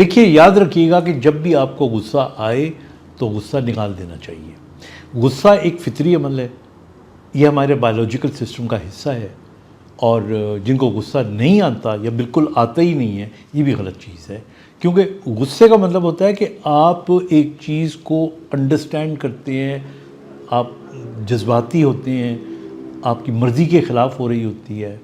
دیکھیے یاد رکھیے گا کہ جب بھی آپ کو غصہ آئے تو غصہ نکال دینا چاہیے۔ غصہ ایک فطری عمل ہے، یہ ہمارے بایولوجیکل سسٹم کا حصہ ہے، اور جن کو غصہ نہیں آتا یا بالکل آتا ہی نہیں ہے یہ بھی غلط چیز ہے، کیونکہ غصے کا مطلب ہوتا ہے کہ آپ ایک چیز کو انڈرسٹینڈ کرتے ہیں، آپ جذباتی ہوتے ہیں، آپ کی مرضی کے خلاف ہو رہی ہوتی ہے،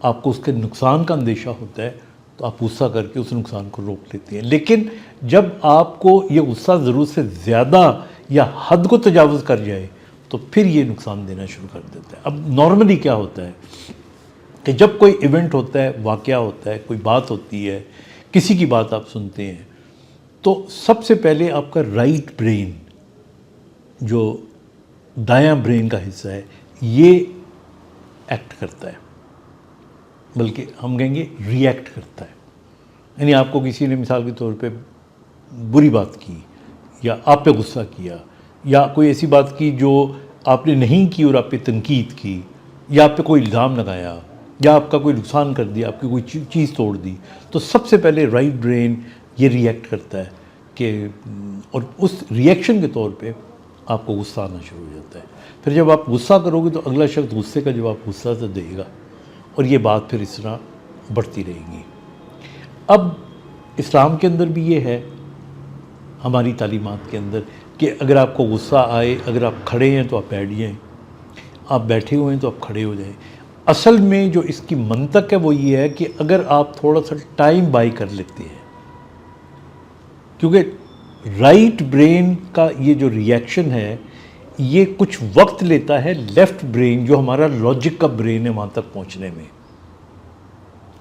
آپ کو اس کے نقصان کا اندیشہ ہوتا ہے، تو آپ غصہ کر کے اس نقصان کو روک لیتے ہیں۔ لیکن جب آپ کو یہ غصہ ضرورت سے زیادہ یا حد کو تجاوز کر جائے تو پھر یہ نقصان دینا شروع کر دیتا ہے۔ اب نارملی کیا ہوتا ہے کہ جب کوئی ایونٹ ہوتا ہے، واقعہ ہوتا ہے، کوئی بات ہوتی ہے، کسی کی بات آپ سنتے ہیں، تو سب سے پہلے آپ کا رائٹ برین، جو دایاں برین کا حصہ ہے، یہ ایکٹ کرتا ہے، بلکہ ہم کہیں گے ری ایکٹ کرتا ہے۔ یعنی آپ کو کسی نے مثال کے طور پہ بری بات کی، یا آپ پہ غصہ کیا، یا کوئی ایسی بات کی جو آپ نے نہیں کی اور آپ پہ تنقید کی، یا آپ پہ کوئی الزام لگایا، یا آپ کا کوئی نقصان کر دیا، آپ کی کوئی چیز توڑ دی، تو سب سے پہلے رائٹ برین یہ ری ایکٹ کرتا ہے کہ، اور اس ری ایکشن کے طور پہ آپ کو غصہ آنا شروع ہو جاتا ہے۔ پھر جب آپ غصہ کرو گے تو اگلا شخص غصے کا جواب غصہ سے دے گا، اور یہ بات پھر اس طرح بڑھتی رہے گی۔ اب اسلام کے اندر بھی یہ ہے، ہماری تعلیمات کے اندر، کہ اگر آپ کو غصہ آئے، اگر آپ کھڑے ہیں تو آپ بیٹھ جائیں، آپ بیٹھے ہوئے ہیں تو آپ کھڑے ہو جائیں۔ اصل میں جو اس کی منطق ہے وہ یہ ہے کہ اگر آپ تھوڑا سا ٹائم بائی کر لیتے ہیں، کیونکہ رائٹ برین کا یہ جو ری ایکشن ہے یہ کچھ وقت لیتا ہے لیفٹ برین، جو ہمارا لاجک کا برین ہے، وہاں تک پہنچنے میں،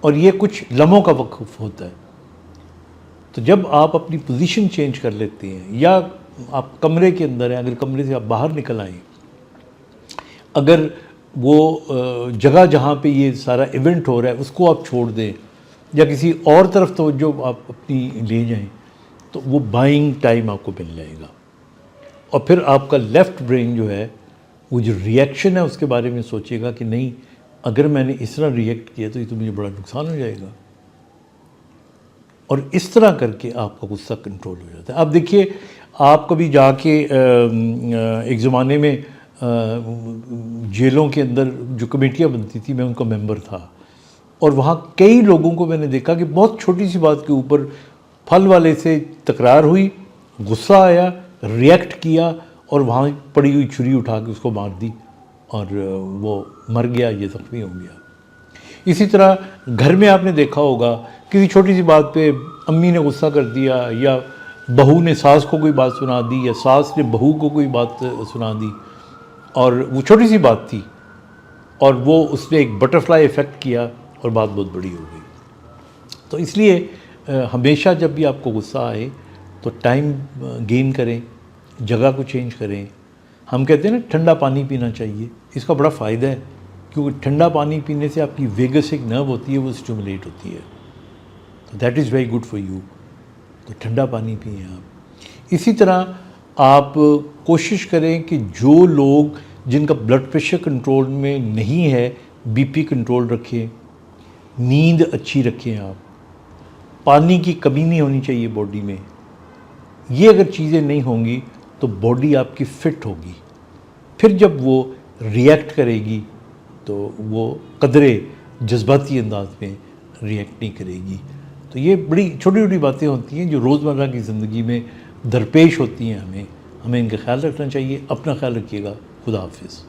اور یہ کچھ لمحوں کا وقف ہوتا ہے۔ تو جب آپ اپنی پوزیشن چینج کر لیتے ہیں، یا آپ کمرے کے اندر ہیں، اگر کمرے سے آپ باہر نکل آئیں، اگر وہ جگہ جہاں پہ یہ سارا ایونٹ ہو رہا ہے اس کو آپ چھوڑ دیں، یا کسی اور طرف توجہ آپ اپنی لے جائیں، تو وہ بائنگ ٹائم آپ کو مل جائے گا، اور پھر آپ کا لیفٹ برین جو ہے وہ جو ری ایکشن ہے اس کے بارے میں سوچے گا کہ نہیں، اگر میں نے اس طرح ری ایکٹ کیا تو یہ تو مجھے بڑا نقصان ہو جائے گا، اور اس طرح کر کے آپ کا غصہ کنٹرول ہو جاتا ہے۔ اب دیکھیے، آپ کبھی جا کے ایک زمانے میں جیلوں کے اندر جو کمیٹیاں بنتی تھی، میں ان کا ممبر تھا، اور وہاں کئی لوگوں کو میں نے دیکھا کہ بہت چھوٹی سی بات کے اوپر پھل والے سے تکرار ہوئی، غصہ آیا، ری ایکٹ کیا، اور وہاں پڑی ہوئی چھری اٹھا کے اس کو مار دی، اور وہ مر گیا، یہ زخمی ہو گیا۔ اسی طرح گھر میں آپ نے دیکھا ہوگا، کسی چھوٹی سی بات پہ امی نے غصہ کر دیا، یا بہو نے ساس کو کوئی بات سنا دی، یا ساس نے بہو کو کوئی بات سنا دی، اور وہ چھوٹی سی بات تھی، اور وہ اس نے ایک بٹرفلائی ایفیکٹ کیا اور بات بہت بڑی ہو گئی۔ تو اس لیے ہمیشہ جب بھی آپ کو غصہ آئے تو ٹائم گین کریں، جگہ کو چینج کریں۔ ہم کہتے ہیں نا ٹھنڈا پانی پینا چاہیے، اس کا بڑا فائدہ ہے، کیونکہ ٹھنڈا پانی پینے سے آپ کی ویگس ایک نرو ہوتی ہے، وہ اسٹیمولیٹ ہوتی ہے، تو that is very good for you, تو ٹھنڈا پانی پئیں آپ۔ اسی طرح آپ کوشش کریں کہ جو لوگ جن کا بلڈ پریشر کنٹرول میں نہیں ہے، بی پی کنٹرول رکھیں، نیند اچھی رکھیں، آپ پانی کی کمی نہیں ہونی چاہیے باڈی میں۔ یہ اگر چیزیں نہیں ہوں گی تو باڈی آپ کی فٹ ہوگی، پھر جب وہ ری ایکٹ کرے گی تو وہ قدرے جذباتی انداز میں ری ایکٹ نہیں کرے گی۔ تو یہ بڑی چھوٹی چھوٹی باتیں ہوتی ہیں جو روزمرہ کی زندگی میں درپیش ہوتی ہیں، ہمیں ان کا خیال رکھنا چاہیے۔ اپنا خیال رکھیے گا۔ خدا حافظ۔